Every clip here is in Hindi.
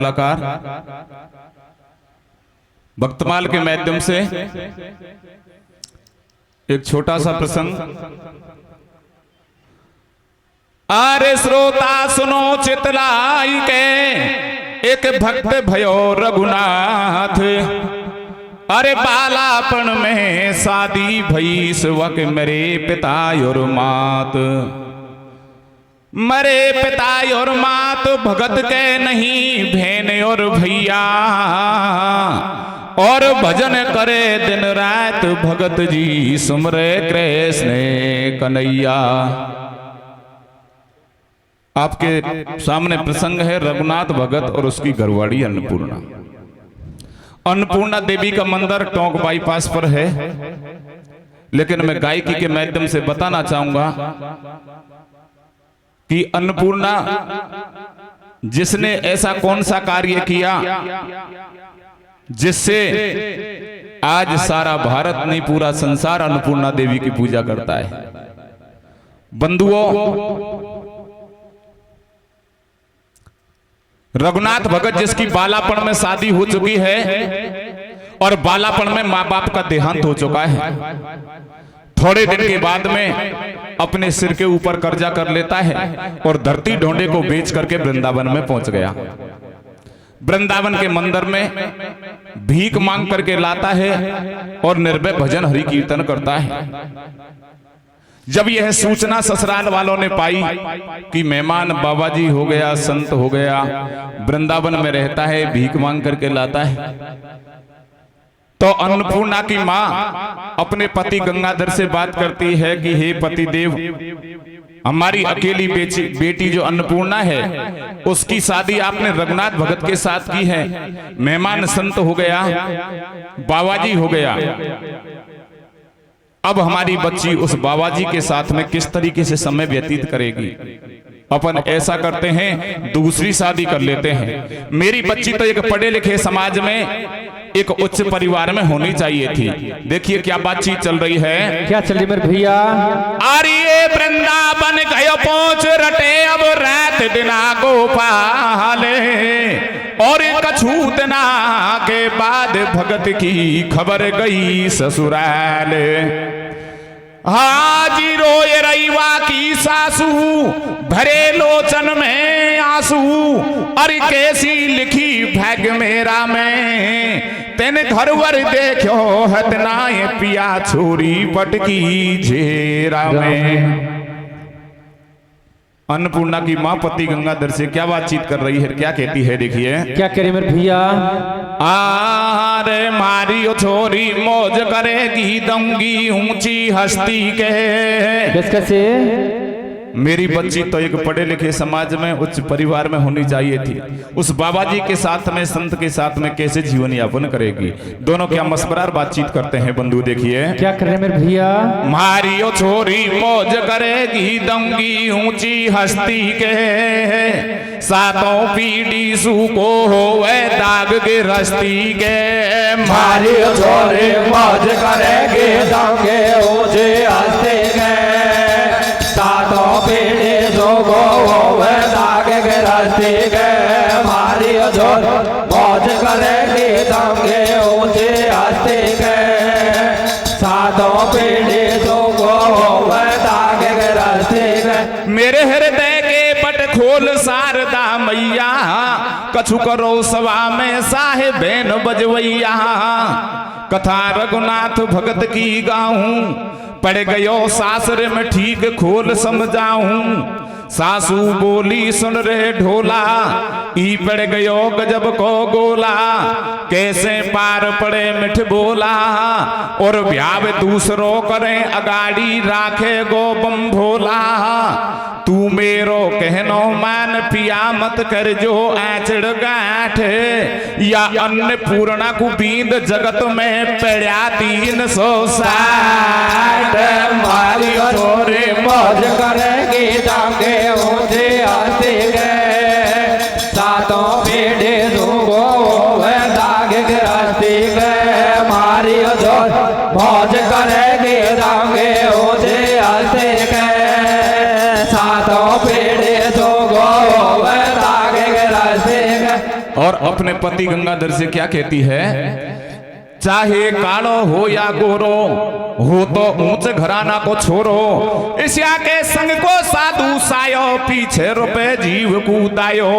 कलाकार भक्तमाल के माध्यम से एक छोटा सा प्रसंग। अरे श्रोता सुनो चितलाई के, एक भक्त भयो रघुनाथ। अरे बालापन में शादी भई सुवक मेरे पिता और मात। मरे पिता और मात भगत के नहीं भेन और भैया, और भजन करे दिन रात भगत जी सुमरे कृष्ण कन्हैया। आपके सामने प्रसंग है रघुनाथ भगत और उसकी घरवाड़ी अन्नपूर्णा। अन्नपूर्णा देवी का मंदिर टोंक बाईपास पर है, लेकिन मैं गायकी के माध्यम से बताना चाहूंगा कि अन्नपूर्णा जिसने ऐसा कौन सा कार्य किया जिससे आज सारा भारत नहीं पूरा संसार अन्नपूर्णा देवी की पूजा करता है। बंधुओं, रघुनाथ भगत जिसकी बालापन में शादी हो चुकी है और बालापन में मां बाप का देहांत हो चुका है, थोड़े दिन के बाद में अपने सिर के ऊपर कर्जा कर लेता है और धरती ढोंडे को बेच करके वृंदावन में पहुंच गया। वृंदावन के मंदिर में भीख मांग करके लाता है और निर्भय भजन हरि कीर्तन करता है। जब यह सूचना ससुराल वालों ने पाई कि मेहमान बाबा जी हो गया, संत हो गया, वृंदावन में रहता है, भीख मांग करके लाता है, तो अन्नपूर्णा की मां अपने पति गंगाधर से बात करती है कि हे पति देव, हमारी अकेली बेटी जो अन्नपूर्णा है उसकी शादी आपने रघुनाथ भगत के साथ की है। मेहमान संत हो गया, बाबा जी हो गया, अब हमारी बच्ची उस बाबा जी के साथ में किस तरीके से समय व्यतीत करेगी। अपन ऐसा करते हैं, दूसरी शादी कर लेते हैं। मेरी बच्ची तो एक पढ़े लिखे समाज में एक उच्च परिवार में होनी चाहिए थी। देखिए क्या बातचीत चल रही है। क्या चल रही मेरे भैया? आर्य वृंदावन गयो पहुंच रटे अब रात दिना गोपाल, और कछु दिना के बाद भगत की खबर गई ससुराल। हाजी रोए रईवा की सासू, भरे लोचन में आंसू, अरे कैसी लिखी भाग्य मेरा में, तेने घरवर देखो हतनाए पिया छोरी पटकी जेरा में। अन्नपूर्णा की मां पति गंगाधर से क्या बातचीत कर रही है, क्या कहती है, देखिए क्या करे मेरे भैया? आरे मारी छोरी मौज करेगी, दूंगी ऊंची हस्ती के। कैसे? मेरी बच्ची तो एक पढ़े लिखे समाज में उच्च परिवार में होनी चाहिए थी, उस बाबा जी के साथ में संत के साथ में कैसे जीवन यापन करेगी। दोनों क्या मस्बरार बातचीत करते हैं। बंधु देखिए क्या कर रहे मेरे भैया? मारियो छोरी मौज करेगी, दूंगी ऊंची हस्ती के, सातों पीढ़ी सुको होवे दाग के रस्ती के। मारियो छोरी मौज करेगी, दूंगी ऊंची हस्ती के, सातों पीढ़ी सुको होवे दाग के रस्ती के। मारियो छोरी मौज करेगी, दूंगी ऊंची हस्ती के, सातों पीढ़ी सुको होवे दाग के रस्ती के। मेरे हृदय के पट खोल शारदा मैया, कछु करो सवा में साहेबेन बजवैया। कथा रघुनाथ भगत की गाऊं, पड़ गयो सासरे में ठीक खोल समझाऊं। सासू बोली सुन रे ढोला, ई पड़ गयो गजब को गोला, कैसे पार पड़े मिठ बोला, और ब्याह दूसरों करे अगाड़ी राखे गो बम भोला। तू मेरो कहनो मान पिया मत कर जो आचड़ गांठ, या अन्नपूर्णा को बींद जगत में पड़ा 360। मारियो छोरी मौज करेगी, दूंगी ऊंची हस्ती के, सातों पीढ़ी सुको होवे दाग के रस्ती के। मारियो छोरी मौज करेगी, दूंगी ऊंची हस्ती के, सातों पीढ़ी सुको होवे दाग के रस्ती के। और अपने पति गंगाधर से क्या कहती है, चाहे कालो हो या गोरो हो तो ऊंच घराना को छोरो, ईश्या के संग को साधु सायो, पीछे रुपए जीव कूदायो,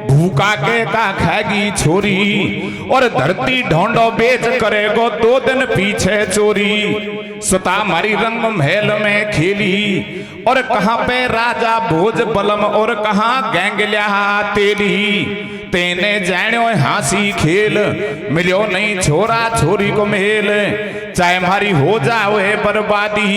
भूखा के का खाएगी छोरी, और धरती ढोंडो बेच करेगो 2 दिन पीछे चोरी। सुता मारी रंग महल में खेली, और कहाँ पे राजा भोज बलम, और कहाँ गैंगल्या तेली, तेने जानो हासी खेल, मिलो नहीं छोरा छोरी को मेल, चाहे हमारी हो जाए बर्बादी,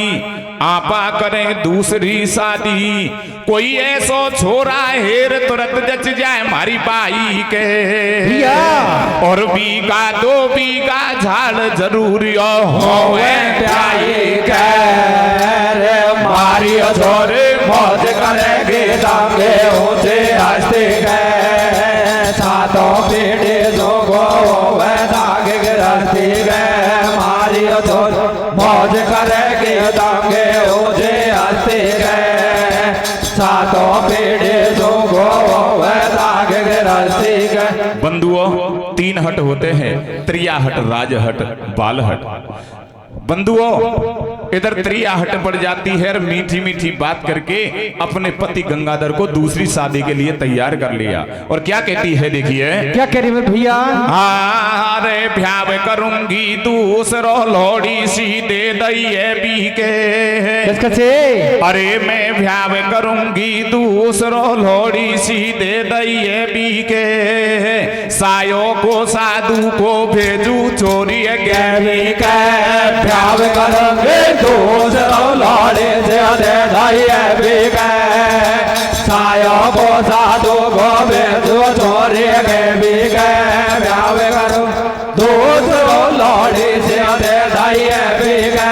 आपा करें दूसरी शादी, कोई ऐसो छोरा हेर तुरंत जच जाए हमारी बाई के, और बीघा 2 बीघा झाड़ जरूरी होवे प्याई के, मारी छोरे मौज करेंगे दांगे ऊंचे हंसते गए, सातों पीढ़ी जोगो वे दाग गिरती गए, मारी छोरे मौज करेंगे दांगे ऊंचे हंसते गए, सातों पीढ़ी जोगो वे दाग गिरती गए। बंधुओं 3 हट होते हैं, त्रिया हट, राज हट, बाल हट। बंधुओं इधर त्रिया हट पड़ जाती है और मीठी मीठी बात करके अपने पति गंगाधर को दूसरी शादी के लिए तैयार कर लिया, और क्या कहती है देखिए, क्या कह रही है भैया, अरे ब्याह करूंगी दूसरो लोड़ी सी दे दइए बी के, अरे मैं ब्याह करूंगी दूसरो लोड़ी सी दे दइए बी के, सायो को साधु को भेजू चोरी गैरी के, ब्याह करूंगी दूसरो लोड़ी से दे दइए बी के, सायो को साधु को भेजू चोरी गैरी के, ब्याह करूं दूसरो लोड़ी से दे दइए बी के,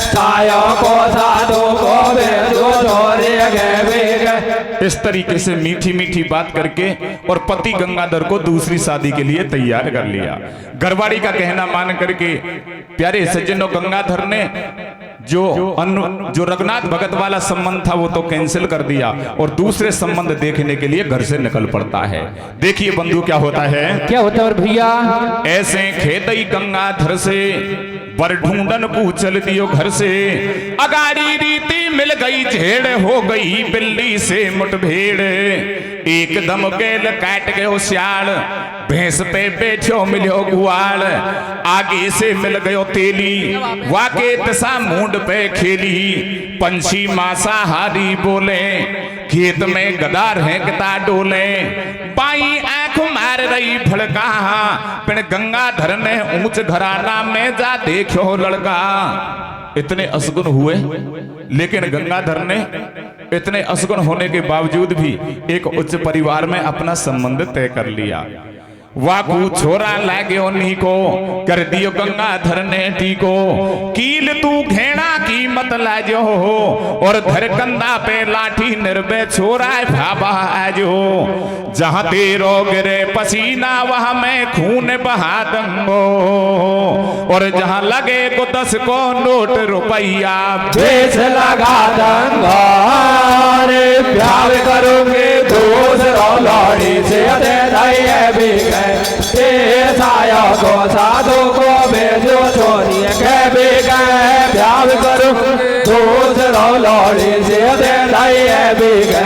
सायो को साधु को भेजू चोरी गैरी के। इस तरीके से मीठी मीठी बात करके और पति गंगाधर को दूसरी शादी के लिए तैयार कर लिया। घरवाड़ी का कहना मान करके प्यारे सज्जनों, गंगाधर ने जो रघुनाथ भगत वाला संबंध था वो तो कैंसिल कर दिया, और दूसरे संबंध देखने के लिए घर से निकल पड़ता है। देखिए बंधु क्या होता है, क्या होता है भैया, ऐसे खेदई गंगाधर से बर ढूंढन को चल दियो घर से, अगाड़ी रीति मिल गई झेड़ हो गई बिल्ली से मुठभेड़, एकदम गेल काट गयो सियाल, भैंस पे बैठो मिलो गुआल, आगे से मिल गयो तेली, वाके दशा मूंड पे खेली, पंछी मांसाहारी बोले, खेत में गदार है किता डोले, बाई आंख मार रही फड़का, पिण गंगाधर ने ऊंच घराना में जा देखो लड़का। इतने असगुन हुए, लेकिन गंगाधर ने इतने असगुन होने के बावजूद भी एक उच्च परिवार में अपना संबंध तय कर लिया। वाकू छोरा लाग्यो नीको, कर दियो गंगाधर ने टीको, कील तू घेना की मत लाजो, और धर कंधा पे लाठी निर्भय छोरा भाबा आजो, जहां तेरो गिरे पसीना वहां मैं खून बहा दूंगो, और जहां लगे को 10 को नोट रुपया बेच लगा दूंगा, प्यार करूंगे दूसरो लौड़ी से दे दइए बी के, साया को साधु को भेजो चोरी के बी के, प्यार करूं दूसरो लौड़ी से दे दइए बी के,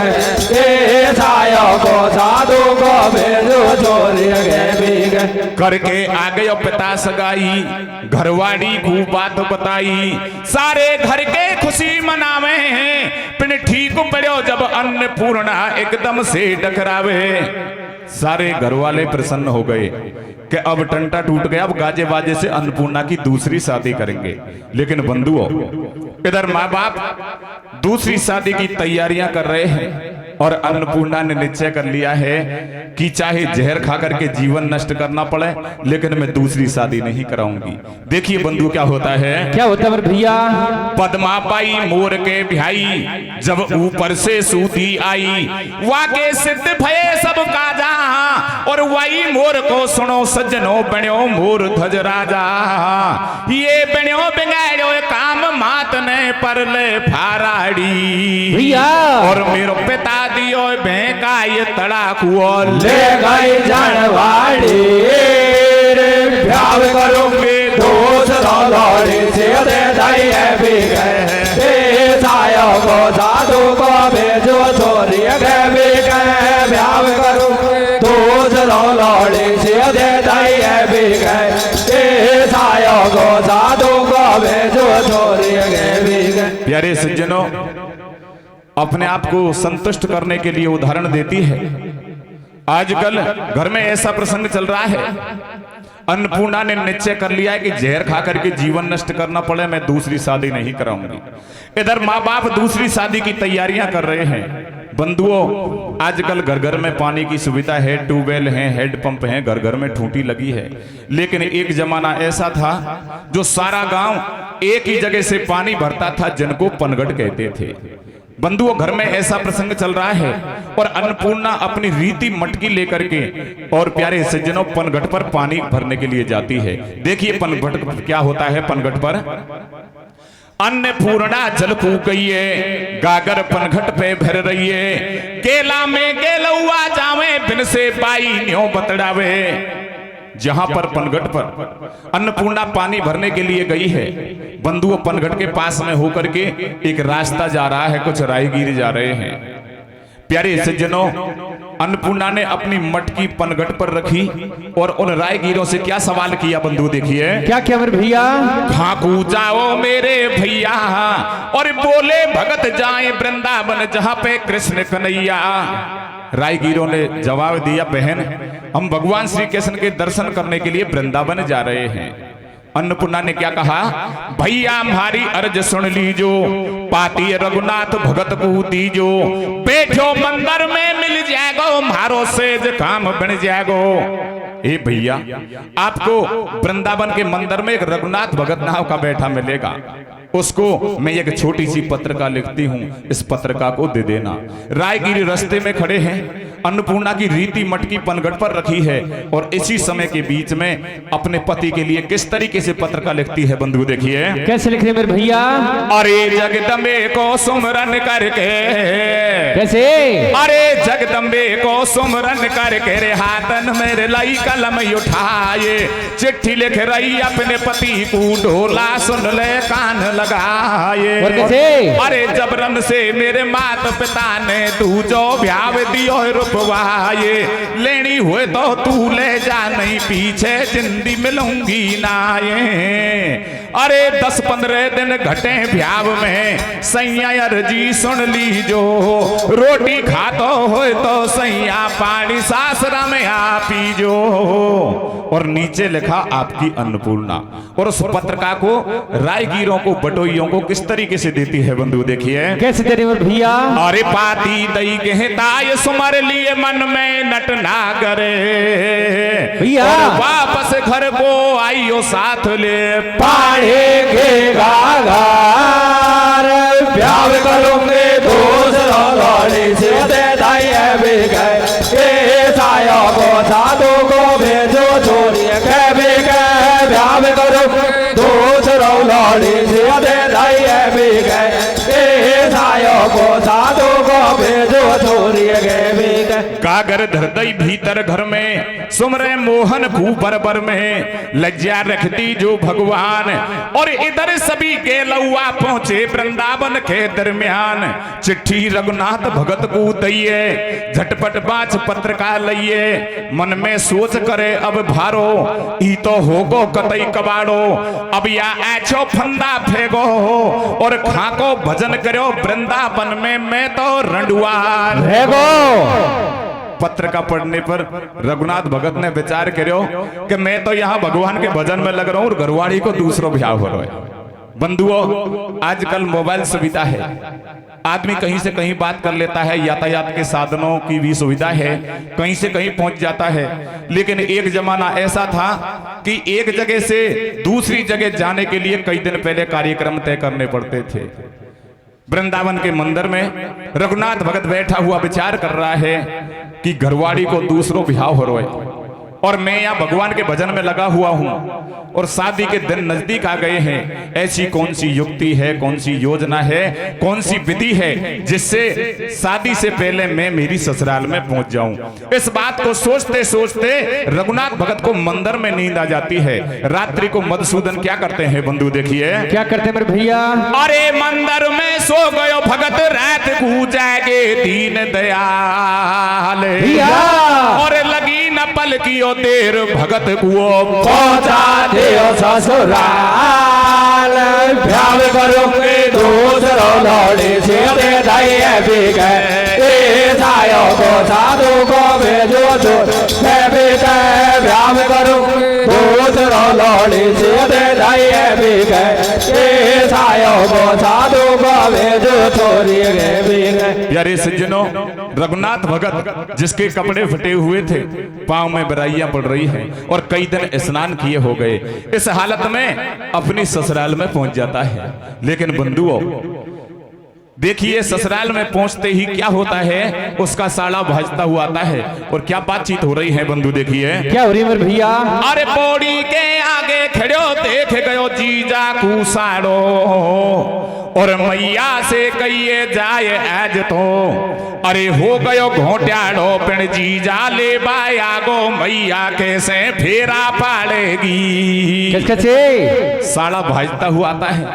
साया को साधु को भेजो चोरी के बी के। करके आ गयो पिता सगाई, घरवाड़ी को बात बताई, सारे घर के खुशी मनावे हैं, पिन ठीक पड़ो जब अन्नपूर्णा एकदम से टकरावे, सारे घर वाले प्रसन्न हो गए कि अब टंटा टूट गया, अब गाजे बाजे से अन्नपूर्णा की दूसरी शादी करेंगे। लेकिन बंधुओं इधर माँ बाप दूसरी शादी की तैयारियां कर रहे हैं, और अन्नपूर्णा ने निश्चय कर लिया है कि चाहे जहर खा करके जीवन नष्ट करना पड़े, लेकिन मैं दूसरी शादी नहीं कराऊंगी। देखिए बंधु क्या होता है, क्या होता है भैया, पद्मा पाई मोर के भाई, जब ऊपर से सूती आई, वाके सिद्ध भये सब काजा, और वही मोर को सुनो सज्जनों बण्यो मोर ध्वज राजा, ये बण्यो बिगाड़ो काम मात ने परले फाराड़ी, और मेरो पिता दियो भेंका ये तड़ाकुओ ले गई जनवाड़ी प्यार करूंगी दूसरा लौड़ी से दे दई भी गए साया को साधु को भेजो छोरी गए भी गए प्यार करूंगी दूसरा लौड़ी से दे दई भी गए साया को साधु को भेजो छोरी गए भी गए। प्यारे सज्जनों, अपने आप को संतुष्ट करने के लिए उदाहरण देती है। आजकल घर में ऐसा प्रसंग चल रहा है, अन्नपूर्णा ने निश्चय कर लिया है कि जहर खा करके जीवन नष्ट करना पड़े, मैं दूसरी शादी नहीं कराऊंगी। इधर माँ बाप दूसरी शादी की तैयारियां कर रहे हैं। बंधुओं, आजकल घर घर में पानी की सुविधा है, ट्यूबवेल है, हैंडपंप है, घर घर में टूटी लगी है। लेकिन एक जमाना ऐसा था जो सारा गांव एक ही जगह से पानी भरता था, जिनको पनघट कहते थे। बंधुओं, घर में ऐसा प्रसंग चल रहा है और अन्नपूर्णा अपनी रीति मटकी लेकर के और प्यारे सज्जनों पनघट पर पानी भरने के लिए जाती है। देखिए पनघट क्या होता है। पनघट पर अन्नपूर्णा जल फूक गई है, गागर पनघट पे भर रही है। केला में गेलौआ जावे, बिन से पाई न्यो बतड़ावे। जहां पर पनघट पर अन्नपूर्णा पानी भरने के लिए गई है, बंधुओं पनघट के पास में होकर के एक रास्ता जा रहा है, कुछ राहगीर जा रहे हैं। प्यारे सज्जनों, अन्नपूर्णा ने अपनी मटकी पनघट पर रखी और उन राहगीरों से क्या सवाल किया बंधु, देखिए क्या क्या मेरे भैया। खाकू जाओ मेरे भैया और बोले भगत जाए वृंदावन जहां पे कृष्ण कन्हैया। राहगीरों ने जवाब दिया, बहन हम भगवान श्री कृष्ण के दर्शन करने के लिए वृंदावन जा रहे हैं। अन्नपूर्णा ने क्या कहा, भैया हमारी अर्ज सुन लीजो, पाती रघुनाथ भगत को दीजो। बैठो मंदिर में मिल जाएगो, मारो सेज काम बन जाएगो। ए भैया, आपको वृंदावन के मंदिर में एक रघुनाथ भगत नाव का बैठा मिलेगा, उसको मैं एक छोटी सी पत्रिका लिखती हूं, इस पत्रिका को दे देना। राहगीर रास्ते में खड़े हैं, अन्नपूर्णा की रीति मटकी पनघट पर रखी है और इसी समय के बीच में अपने पति के लिए किस तरीके से पत्रिका लिखती है बंधु, देखिए कैसे लिख रहे मेरे भैया। अरे जगदम्बे को सुमरन करके, कैसे अरे जगदम्बे को सुमरन करके रे हाथन मेरे लाई कलम उठाए, चिट्ठी लिख रही अपने पति को, ढोला सुन ले कान लगाए। और कैसे, अरे जबरन से मेरे माता पिता ने तू जो ब्याह दियो रुपवाए, लेनी हुए तो तू ले जा, नहीं पीछे जिंदी मिलूंगी ना ये। अरे 10-15 दिन घटे ब्याह में, सैया अर्जी सुन लीजो, रोटी खातो हो तो सैया पानी सासरा में आ पीजो। और नीचे लिखा आपकी अन्नपूर्णा। और उस पत्रिका को राहगीरों को, बटोइयों को किस तरीके से देती है बंधु, देखिए कैसे दे रहे भैया। अरे पाती दई कहता ये सुमर लिए मन में नट ना करे भैया, और वापस घर को आइयो साथ ले पानी के गागार, प्यार करूंगे दूसरा लौड़ी से दे दाई भी गए। साया को साधु को भेजो छोरी गए भी गए, प्यार करूंगे दूसरा लौड़ी से दे दाई भी गए। साया को साधु को भेजो छोरी गए भी गए। कागर धरदई भीतर घर में, सुमरे मोहन खूबर बर में, लज्जा रखती जो भगवान। और इधर सभी के लौआ पहुंचे वृंदावन के दरमियान। चिट्ठी रघुनाथ भगत को दइए, झटपट बाच पत्रिका लइए, मन में सोच करे अब भारो, ई तो होगो कतई कबाड़ो। अब या ऐचो फंदा फेगो और खाको भजन करो वृंदावन में, मैं तो रंडुआ रहेगो। पत्रिका पढ़ने पर रघुनाथ भगत ने विचार करो कि मैं तो यहाँ भगवान के भजन में लग रहा हूँ और घरवाड़ी को दूसरों ब्याह हो रहा है। बंधुओं, आजकल मोबाइल सुविधा है, आदमी कहीं से कहीं बात कर लेता है, यातायात के साधनों की भी सुविधा है, कहीं से कहीं पहुंच जाता है। लेकिन एक जमाना ऐसा था कि एक जगह से दूसरी जगह जाने के लिए कई दिन पहले कार्यक्रम तय करने पड़ते थे। वृंदावन के मंदिर में रघुनाथ भगत बैठा हुआ विचार कर रहा है कि घरवाड़ी को दूसरों ब्याह हो रहा है। और मैं यहाँ भगवान के भजन में लगा हुआ हूँ और शादी के दिन नजदीक आ गए हैं, ऐसी कौन सी युक्ति है, कौन सी योजना है, कौन सी विधि है जिससे शादी से पहले मैं मेरी ससुराल में पहुंच जाऊं। इस बात को सोचते सोचते रघुनाथ भगत को मंदिर में नींद आ जाती है। रात्रि को मधुसूदन क्या करते हैं बंधु, देखिए क्या करते मेरे भैया। अरे मंदिर में सो गयो भगत, रात को जागे दीन दयाल, और लगी न पल की देर भगत को पहुंचा दियो ससुराल। प्यार करोगे दूसरो लौड़ी से दे दाइए भी गए जायो को साधु को भेजो जो भी गए। प्यार करोगे दूसरो लौड़ी से दे दाइए भी गए जायो को साधु को भेजो छोरी गए भी गए। प्यारे सज्जनों, रघुनाथ भगत जिसके कपड़े फटे हुए थे, पांव में बराइयां पड़ रही है और कई दिन स्नान किए हो गए, इस हालत में अपनी ससुराल में पहुंच जाता है। लेकिन बंधुओं देखिए, ससुराल में पहुंचते ही क्या होता है, उसका साड़ा भाजता हुआ आता है और क्या बातचीत हो रही है बंधु, देखिए क्या हो रही है भैया। अरे पौड़ी के आगे खड़ो देख गयो जीजा को साड़ो, और मैया से कहिए जाए आज तो, अरे हो गयो घोट्याड़ो पिण जीजा ले बाया गो, मैया कैसे फेरा पालेगी। साड़ा भाजता हुआ आता है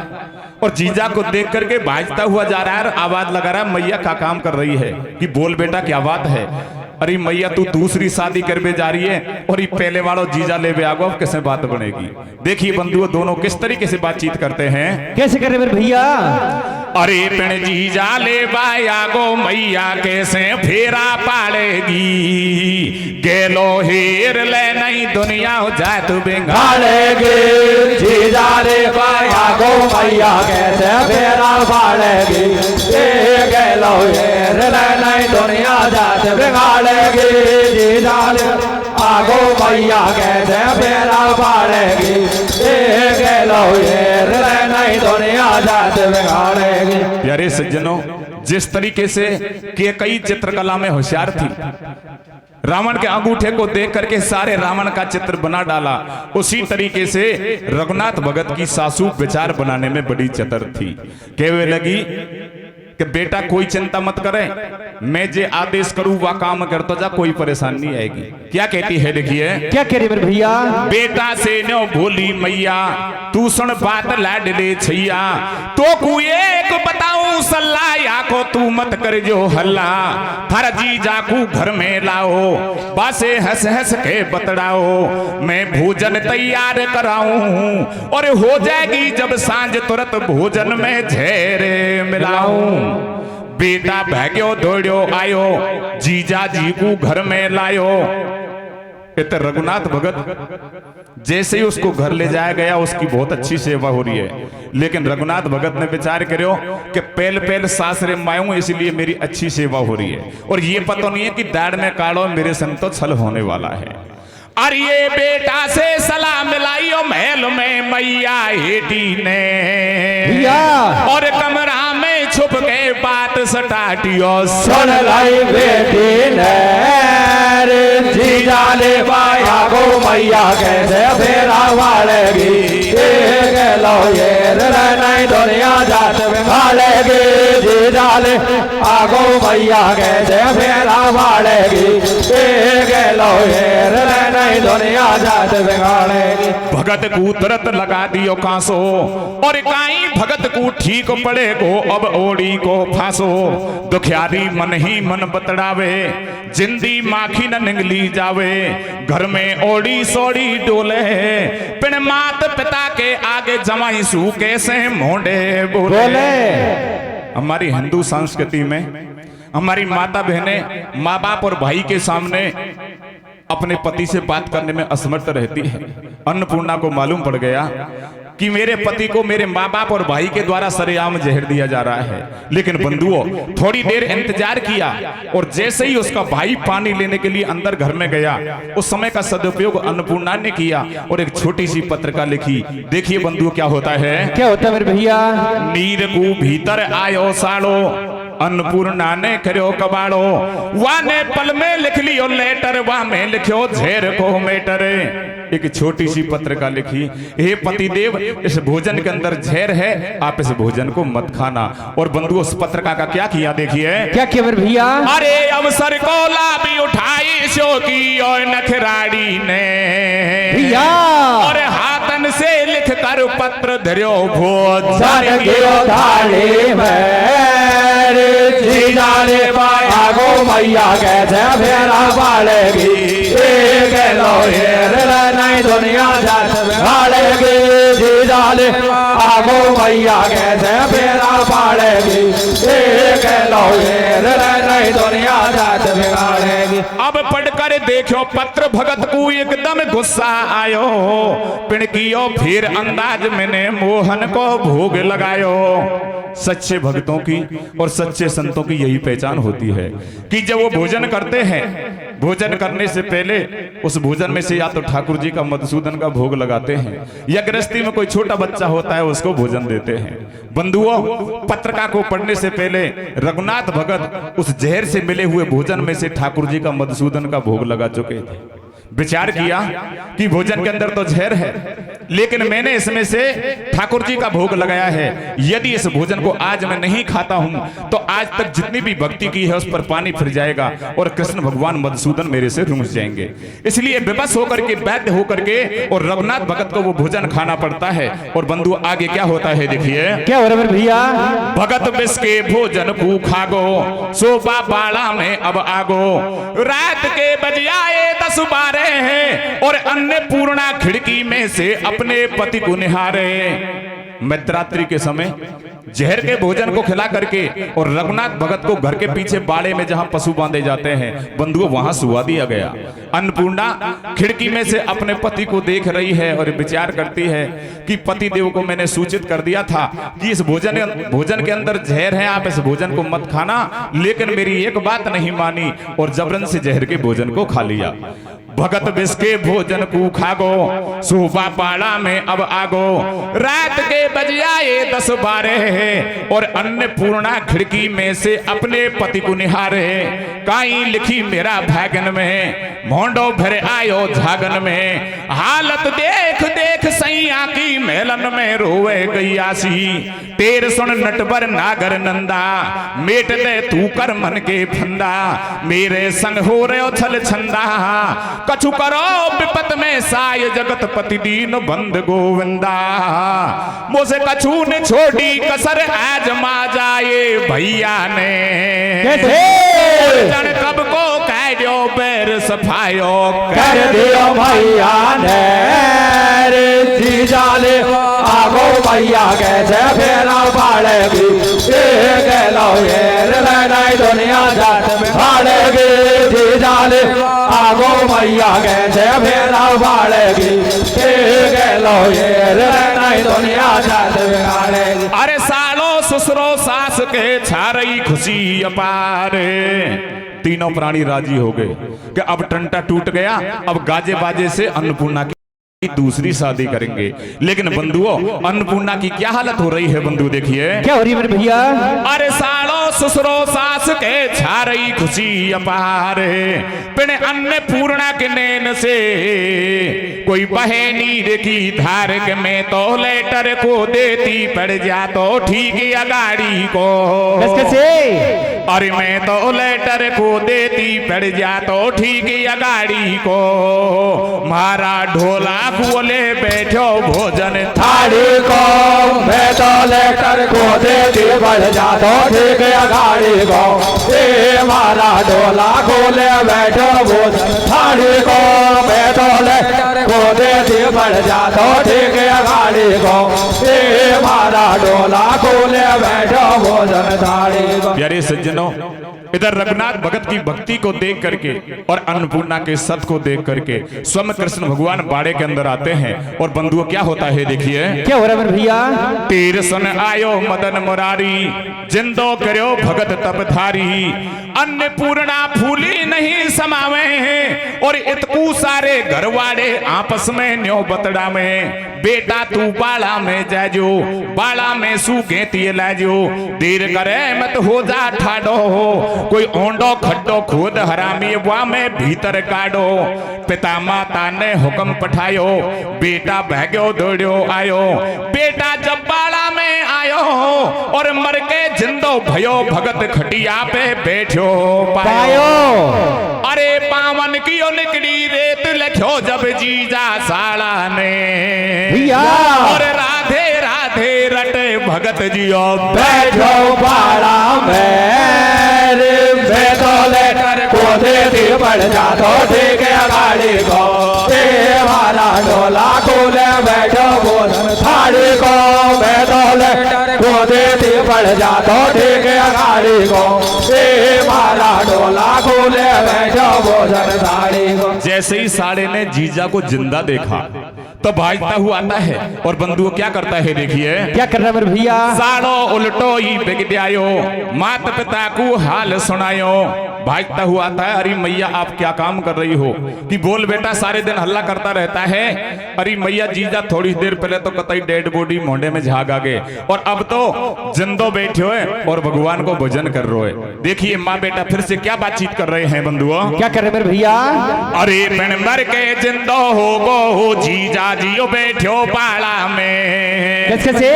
और जीजा को देख करके भाजता हुआ जा रहा है, आवाज लगा रहा है, मैया का काम कर रही है कि बोल बेटा क्या बात है। अरे मैया तू दूसरी शादी करवे जा रही है और ये पहले वालों जीजा ले आगो, अब कैसे बात बनेगी। देखिए बंधुओं दोनों किस तरीके से बातचीत करते हैं, कैसे कर रहे मेरे भैया। अरे पिण जीजा ले आगो, मैया कैसे फेरा पालेगी, गेलो हेर ले नहीं दुनिया हो जाए तू बेंगालेगी। जीजा ले आगो मैया कैसे फेरा पालेगी, गेलो हेर ले नहीं दुनिया जाए बेंगालेगी। जीजा ले आगो मैया कैसे फेरा पालेगी, गेलो हेर ले नहीं दुनिया जाए बेंगालेगी। प्यारे सज्जनों, जिस तरीके से के कई चित्रकला में होशियार थी, रावण के अंगूठे को देख करके सारे रावण का चित्र बना डाला, उसी तरीके से रघुनाथ भगत की सासू विचार बनाने में बड़ी चतुर थी। कहने लगी कि बेटा कोई चिंता मत करे, मैं जे आदेश करूं वह काम करता जा, कोई परेशानी नहीं आएगी। क्या कहती है देखिए, क्या कह रही मेरे भैया। बेटा से नो भोली मैया, तू सुन बात लाडले छैया, तो को एक बताऊं सल्ला, या को तू मत कर जो हल्ला, थारा जीजा को घर में लाओ, बासे हंस हंस के बतड़ाओ, मैं भोजन तैयार कराऊं, और हो जाएगी जब सांझ तुरंत भोजन में झेरे मिलाऊं। बेटा भाग्यो दौड़ो आयो, जीजा जी को घर में लायो। इधर रघुनाथ भगत जैसे ही उसको घर ले जाया गया, उसकी बहुत अच्छी सेवा हो रही है, लेकिन रघुनाथ भगत ने विचार करो कि पहले पहले सासरे मायूं, इसलिए मेरी अच्छी सेवा हो रही है, और ये पता नहीं है कि दाढ़ में काढ़ो मेरे संग तो छल होने वाला है। अरे ये बेटा से सलाह मिलाइयो महल में मैया हेटी ने, और कमरा में छुप के बात सटाटियो सुन लाई बेटी ने। जीजा ले पाया गो मैया कैसे फेरा वालेगी, गेलो ये नहीं दुनिया जात बेंगालेगी। जीजा ले आगो मैया कैसे फेरा वालेगी, गेलो ये नहीं दुनिया जात बेंगालेगी। भगत को तुरंत लगा दियो कांसो, और काई भगत को ठीक पड़े को अब ओड़ी को फांसो। दुखियारी मन ही मन बतड़ावे, जिंदी माखी न निगली जावे, घर में ओड़ी सोड़ी डोले, पिण मात पिता के आगे जमाई सू कैसे मोड़े बोले। हमारी हिंदू संस्कृति में हमारी माता बहनें माँ बाप और भाई के सामने अपने पति से बात करने में असमर्थ रहती है। अन्नपूर्णा को मालूम पड़ गया कि मेरे पति को मेरे माँ बाप और भाई के द्वारा सरेआम जहर दिया जा रहा है, लेकिन बंधुओं थोड़ी देर इंतजार किया, और जैसे ही उसका भाई पानी लेने के लिए अंदर घर में गया, उस समय का सदुपयोग अन्नपूर्णा ने किया और एक छोटी सी पत्रिका लिखी। देखिए बंधुओं क्या होता है, क्या होता है मेरे भैया। नीर को भीतर आयो साड़ो, अन्नपूर्णा ने करो कबाड़ो, वाने पल में लिख लियो लेटर, वा में लिखियो झेर को मेटर। एक छोटी सी पत्रिका लिखी, हे पतिदेव इस भोजन के अंदर झेर है, आप इस भोजन को मत खाना। और बंधु उस पत्रिका का क्या किया देखिए, क्या किया मेरे भैया? अरे अवसर को लाभी उठाई शो की और नखराड़ी ने भैया, और हाथन से लिख कर पत्र धरियो भोजन गिरो थाली मेरे जीजाने पाया गो मैया कैसे फेरा पालेगी, एक लोहेर नहीं दुनिया जात बिगाड़ेगी, जीजाने आगो मैया कैसे फेरा पालेगी, एक लोहेर नहीं दुनिया जात बिगाड़ेगी। अब पढ़कर देखो पत्र भगत को एकदम गुस्सा आयो, पिणकियो फिर अंदाज मैंने मोहन को भोग लगायो। सच्चे भक्तों की और सच्चे संतों की यही पहचान होती है कि जब वो भोजन करते हैं, भोजन करने से पहले उस भोजन में से या तो ठाकुर जी का मधुसूदन का भोग लगाते हैं, या गृहस्थी में कोई छोटा बच्चा होता है उसको भोजन देते हैं। बंधुओं, पत्रिका को पढ़ने से पहले रघुनाथ भगत उस जहर से मिले हुए भोजन में से ठाकुर जी का मधुसूदन का भोग लगा चुके थे। विचार किया कि भोजन के अंदर तो जहर है, लेकिन मैंने इसमें से ठाकुर जी का भोग लगाया है, यदि इस भोजन को आज मैं नहीं खाता हूं तो आज तक जितनी भी भक्ति की है उस पर पानी फिर जाएगा और कृष्ण भगवान मधुसूदन मेरे से रुस जाएंगे। इसलिए विवश होकर के, वैद्य होकर के और रघुनाथ भगत को वो भोजन खाना पड़ता है। और बंधु आगे क्या होता है देखिए, क्या हो रहा है भैया? भगत विष के भोजन को खागो, सोफा बाड़ा में अब आगो, रात के बज आए 10-12 हैं और अन्नपूर्णा खिड़की में से अपने पति को निहारे। मध्यरात्रि के समय जहर के भोजन को खिला करके और रघुनाथ भगत को घर के पीछे बाड़े में जहां पशु बांधे जाते हैं, बंधुओं वहां सुवा दिया गया। अन्नपूर्णा खिड़की में से अपने पति को देख रही है और विचार करती है कि पति देव को मैंने सूचित कर दिया था कि इस भोजन के अंदर जहर है, आप इस भोजन को मत खाना, लेकिन मेरी एक बात नहीं मानी और जबरन से जहर के भोजन को खा लिया। भगत विष के भोजन को खागो, सोफा पाड़ा में अब आगो, रात के बज आए 10-12 और अन्नपूर्णा खिड़की में से अपने पति को निहारे। काई लिखी मेरा भागन में, मोंडो भर आयो झागन में, हालत देख देख सैया की मेलन में रोवे गैयासी। तेर सुन नटवर नागर नंदा, मेट दे तू कर मन के फंदा, मेरे संग हो रहे छल छंदा, कछु करो विपत में साय जगत पति दीन बंद गोविंदा। मोसे कछु ने छोड़ी कसर आजमा जाए भैया ने, जन कब को कह दो पैर सफायो कर दियो भैया ने, जीजा ले आगो भैया कैसे फेरा पालेगी, नहीं दुनिया जात में पालेगी, जीजा ले आगो भैया कैसे फेरा पालेगी, नहीं दुनिया जात में पालेगी। अरे सालो ससुरो सास के छारई खुशी अपार, तीनों प्राणी राजी हो गए कि अब टंटा टूट गया, अब गाजे बाजे से अन्नपूर्णा दूसरी शादी करेंगे। लेकिन बंधुओं, अन्नपूर्णा की क्या हालत हो रही है बंधु देखिए, क्या हो रही है मेरे भैया? अरे सालो ससुरो सास के छारई खुशी अपार, पिण अन्नपूर्णा के नैन से कोई बहे नीर की धार के में तो लेटर को देती पड़ जा तो ठीक अगाड़ी को। कैसे? अरे मैं तो लेटर को देती पड़ जा तो ठीक अगाड़ी को, मारा ढोला बोले बैठो भोजन थाली को, मैं तो लेटर को देती बढ़ जा तो ठीक अगाड़ी को, ए मारा ढोला खोले बैठो भोजन थाली को, मैं तो लेटर को देती बढ़ जा तो ठीक अगाड़ी को, ए मारा ढोला खोले बैठो भोजन थाली को। प्यारे सज्जनों, इधर रघुनाथ भगत की भक्ति को देख करके और अन्नपूर्णा के सत को देख करके स्वयं कृष्ण भगवान बाड़े के अंदर आते हैं। और बंधुओं क्या होता है देखिए, क्या हो रहा है भैया? तीर सुन आयो मदन मुरारी, जिंदो करो भगत तप धारी, अन्नपूर्णा फूली नहीं समावे हैं और इतकू सारे घरवाड़े आपस में न्यो बतड़ा में, बेटा तू बाड़ा में जाजो, बाड़ा में सूखे तिए लाजो, देर करे मत हो जा ठाडो हो, कोई ओंडो खड्डो खोद हरामी वा में भीतर काडो। पिता माता ने हुक्म पठायो, बेटा भाग्यो दौड़ो आयो। बेटा जब बाड़ा में आयो और मर के जिंदो भयो, भगत खटिया पे बैठो पायो। अरे पावन कियो निकली रेत लिखो जब जीजा साला ने, और राधे राधे रटे भगत जियो बैठो बाड़ा में लेकर कोदे दी बढ़ जा तो ठीक है गाड़ी को, हमारा डोला खोले बैठो बोधन थाड़ी को, लेकर कोदे दी बढ़ जा तो ठीक है गाड़ी को, हमारा डोला खोले बैठो बोधन थाड़ी को। जैसे ही साड़े ने जीजा को जिंदा देखा तो भागता हुआ आता है और बंधु क्या करता है, देखिए क्या कर रहा है मेरे भैया। साड़ो उल्टो ही बिग दियायो, माता पिता को हाल सुनायो। भागता हुआ आता है, अरे मैया आप क्या काम कर रही हो, कि बोल बेटा सारे दिन हल्ला करता रहता है। अरे मैया जीजा थोड़ी देर पहले तो कतई डेड बॉडी मोंडे में झाग आ गए और अब तो जिंदो बैठे हुए और भगवान को भजन कर रहे हो। देखिए माँ बेटा फिर से क्या बातचीत कर रहे हैं बंधुओं, क्या कर रहे मेरे भैया। अरे बिन मर के जिंदो हो गो हो जीजा जियो बैठो पाड़ा में, कैसे।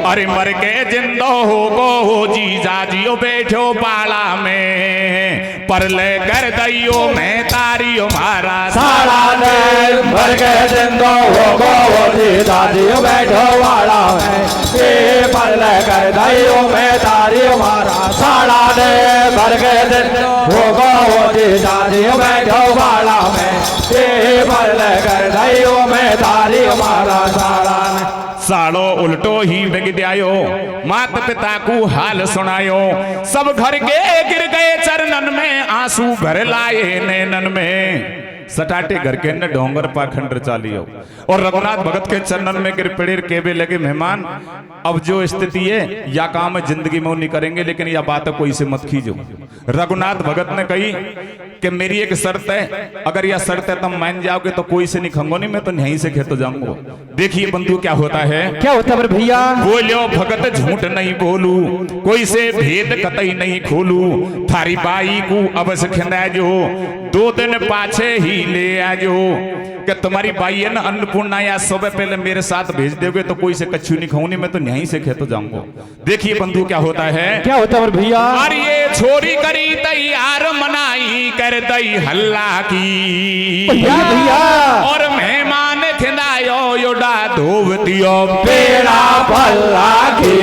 अरे मर के जिंदो हो गो हो जीजा जियो बैठो पाड़ा में, पर ले कर दैयो मैं तारियो मारा साड़ा ने, मर के जिंदो हो गो हो जीजा जियो बैठो पाड़ा में, पर ले कर दैयो मैं तारियो मारा साड़ा ने, मर के जिंदो हो गो हो जीजा जियो बैठो पाड़ा में, पर ले कर दैयो मैं तारियो मारा साड़ा ने। साड़ो उल्टो ही बिग दियायो, माता पिता को हाल सुनायो। सब घर के गिर गए चरणन में, आंसू भर लाए नैनन में, सटाटे घर के न डोंगर पाखंड चालियो। और रघुनाथ भगत के चरणन में गिर पड़े केबे लगे मेहमान, अब जो स्थिति है या काम जिंदगी में नहीं करेंगे, लेकिन यह बात कोई से मत खींचो। रघुनाथ भगत ने कही कि मेरी एक शर्त है, अगर यह शर्त है तुम मान जाओगे तो कोई से नहीं खंगो नहीं, मैं तो यहीं से खेतो जाऊंगा। देखिए बंधु क्या होता है, क्या होता है भैया। बोलो भगत झूठ नहीं बोलू, कोई से भेद कतई नहीं खोलू, थारी बाई को अवश्य खिंदा जो 2 दिन पाछे ही ले आजो, कि तुम्हारी बाई है ना अन्नपूर्णा या सुबह पहले मेरे साथ भेज दोगे तो कोई से कच्छू नहीं खाऊंगी, मैं तो यहीं से खेतो जाऊंगा। देखिए बंधु क्या होता है, क्या होता है भैया। और ये छोरी करी तैयार मनाई कर दई हल्ला की भैया, और मेहमान खिलायो योडा धोवतियो पेड़ा पल्ला की,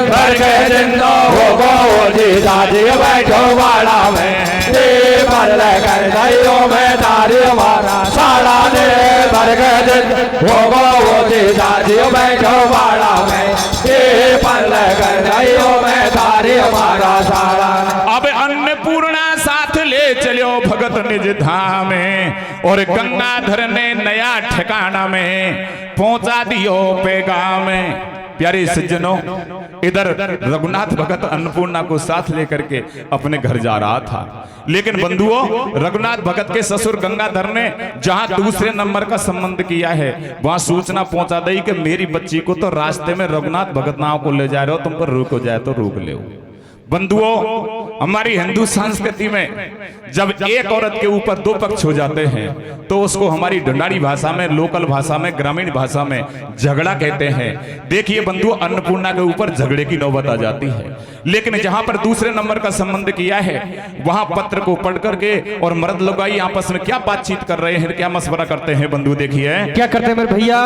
भर के जिंदो हो गो जीजा जी बैठो बाड़ा में, भर ले कर दैयो में तारियो मारा साड़ा ने, भर के जिंदो हो गो जीजा जी बैठो बाड़ा में, भर ले कर दैयो में तारियो मारा साड़ा ने। अब अन्नपूर्णा साथ ले चलो भगत निज धाम में, और गंगाधर ने नया ठिकाना में पहुंचा दियो पैगाम में। प्यारे सज्जनों, इधर रघुनाथ भगत अन्नपूर्णा को साथ लेकर के अपने घर जा रहा था, लेकिन बंधुओं रघुनाथ भगत के ससुर गंगाधर ने जहां दूसरे नंबर का संबंध किया है, वहां सूचना पहुंचा दी कि मेरी बच्ची को तो रास्ते में रघुनाथ भगत नाव को ले जा रहे हो, तुम पर रोक हो जाए तो रोक ले। बंधुओं हमारी हिंदू संस्कृति में जब एक औरत के ऊपर 2 पक्ष हो जाते हैं तो उसको हमारी ढंडारी भाषा में, लोकल भाषा में, ग्रामीण भाषा में झगड़ा कहते हैं। देखिए बंधु, अन्नपूर्णा के ऊपर झगड़े की नौबत आ जाती है, लेकिन जहां पर दूसरे नंबर का संबंध किया है वहां पत्र को पढ़ करके और मर्द लोगाई आपस में क्या बातचीत कर रहे हैं, क्या मशवरा करते हैं बंधु। देखिए क्या करते हैं मेरे भैया।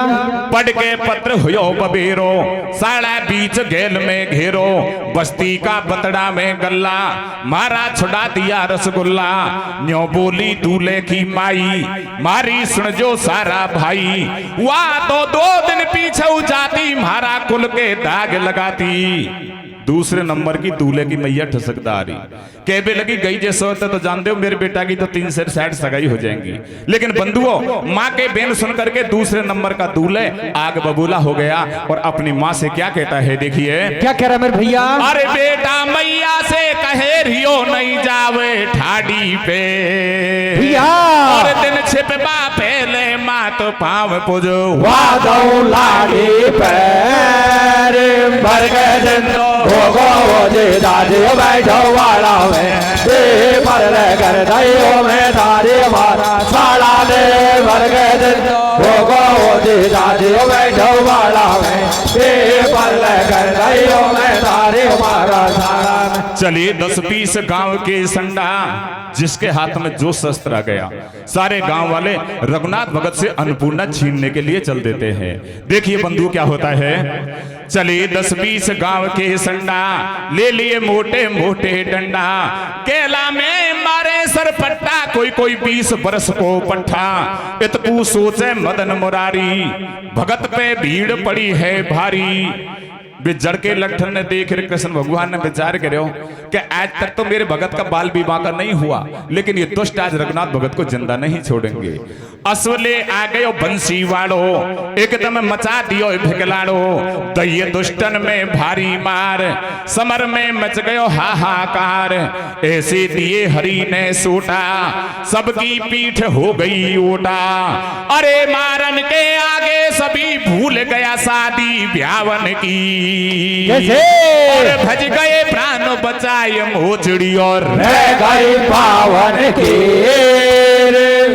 पढ़ के पत्र हुयो बबेरो, साड़ा बीच घेल में घेरो, बस्ती का बतड़ा में गल्ला, मारा छुड़ा दिया रसगुल्ला, न्यो बोली दूल्हे की माई, मारी सुन जो सारा भाई, वाह तो 2 दिन पीछे जाती, मारा कुल के दाग लगाती। दूसरे नंबर की दूल्हे की मैया ठसकदारी कहने लगी, गई जैसे होता तो जानते हो मेरे बेटा की तो 3 से 60 सगाई हो जाएंगी। लेकिन बंधुओं माँ के बेन सुन करके दूसरे नंबर का दूल्हे आग बबूला हो गया और अपनी माँ से क्या कहता है, देखिए क्या कह रहा है मेरे भैया। अरे बेटा मैया से कहे रियो नहीं जावे ठाडी पे, भैया और दिन छिपा पहले माँ नाथ पाव पुजो वादौ लाड़ी पैर भर के जिंदो भोगो जी दादी बैठो वाला में दे पर कर दइयो में तारी मारा साला दे भर के जिंदो भोगो जी दादी बैठो वाला में दे पर कर दइयो में तारी मारा साला में। चलिए 10-20 गांव के संडा जिसके हाथ में जो शस्त्र आ गया सारे गांव वाले रघुनाथ भगत से अन्नपूर्णा छीनने के लिए चल देते हैं। देखिए बंधु क्या होता है। चलिए 10-20 गांव के संडा ले लिए मोटे मोटे डंडा केला में मारे सरपट्टा कोई कोई 20 बरस को पट्टा इतकू सोचे मदन मुरारी भगत पे भीड़ पड़ी है भारी। जड़ के लट्ठन ने देख रहे कृष्ण भगवान ने विचार करे हो कि आज तक तो मेरे भगत का बाल विवाह का नहीं हुआ लेकिन ये दुष्ट आज रघुनाथ भगत को जिंदा नहीं छोड़ेंगे। असवले आ गयो बंसी वाड़ो एकदम मचा दियो भिगलाड़ो दैय दुष्टन में भारी मार समर में मच गयो हाहाकार ऐसे दिए हरि ने सूटा सबकी पीठ हो गई ओटा। अरे मारन के आगे सभी भूल गया शादी ब्यावन की और भज गए प्राण बचाए मोचड़ी और रह गई पावन की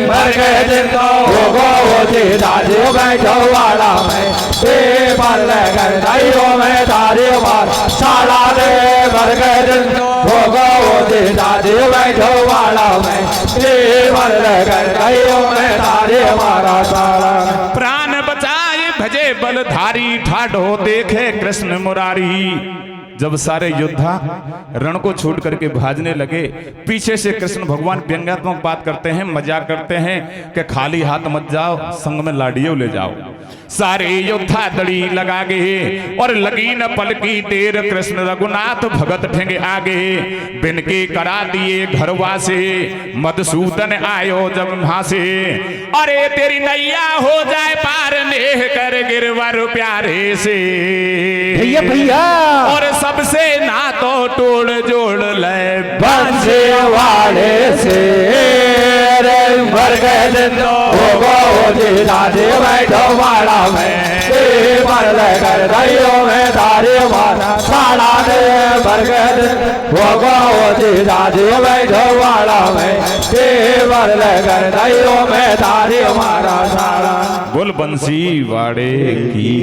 मर गए जिंदो भोगो जी दादी बैठो वाला में दे पर कर दइयो में तारी मार साला दे मर गए जिंदो भोगो जी दादी बैठो वाला में दे पर कर दइयो में तारी मारा साला प्राण बचाए भजे बलधारी ठाडो देखे कृष्ण मुरारी। जब सारे योद्धा रण को छोड़ करके भाजने लगे पीछे से कृष्ण भगवान व्यंग्यात्मक बात करते हैं मजाक करते हैं कि खाली हाथ मत जाओ संग में लाड़ियों ले जाओ। सारे योद्धा दड़ी लगा गए और लगी न पल की देर कृष्ण रघुनाथ भगत ठेंगे आगे बिनके करा दिए घरवा से मधुसूदन आयो जब वहां से। अरे तेरी नैया हो जाए पार नेह कर गिरवर प्यारे से भैया भैया और सबसे ना तो तोड़ जोड़ ले बंसी वाले से मर गए जिंदो भोगो जी दादी बैठो वाला में पर कर दइयो में तारी मारा साला दे मर गए भोगो जी दादी बैठो वाला में पर कर दइयो में तारी मारा साला। बोल बंसी वाड़े की